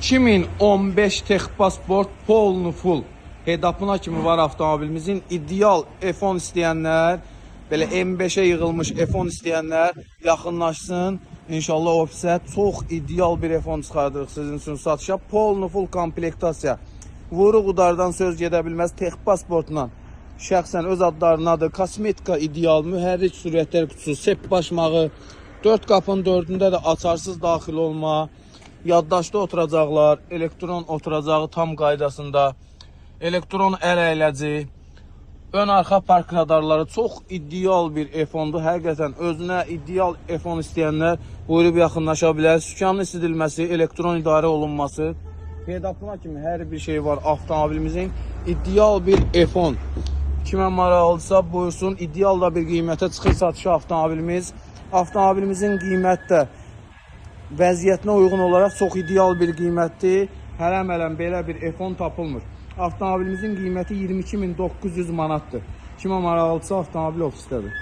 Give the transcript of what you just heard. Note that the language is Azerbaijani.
2015 Texpasport Polnu Full head-up'ına kimi var avtomobilimizin. İdeal F10 istəyənlər, belə M5'e yığılmış F10 istəyənlər yaxınlaşsın. İnşallah ofisə çox ideal bir F10 çıxardırıq sizin üçün satışa. Polnu Full komplektasiya. Vuruq udardan söz gedə bilməz. Texpasportla şəxsən öz adlarınadır. Kosmetika ideal, mühərrik sürətlər kutusu, sep başmağı, 4 qapının 4'ündə də açarsız daxil olma, yaddaşda oturacaqlar, elektron oturacağı tam qaydasında, elektron əl əyləci, ön arxa park radarları çox ideal bir F10'dur. Həqiqətən özünə ideal F10 istəyənlər buyurub yaxınlaşa bilər. Sükanın isidilməsi, elektron idarə olunması, head-up'ına kimi hər bir şey var avtomobilimizin. İdeal bir F10. Kimə maraqlıdırsa buyursun. İdeal da bir qiymətə çıxır satışa avtomobilimiz. Avtomobilimizin qiymət də vəziyyətinə uyğun olaraq çox ideal bir qiymətdir. Hələm belə bir F10 tapılmır. Avtomobilimizin qiyməti 22.900 manatdır. Kimə maraqlıdırsa avtomobil ofisdədir.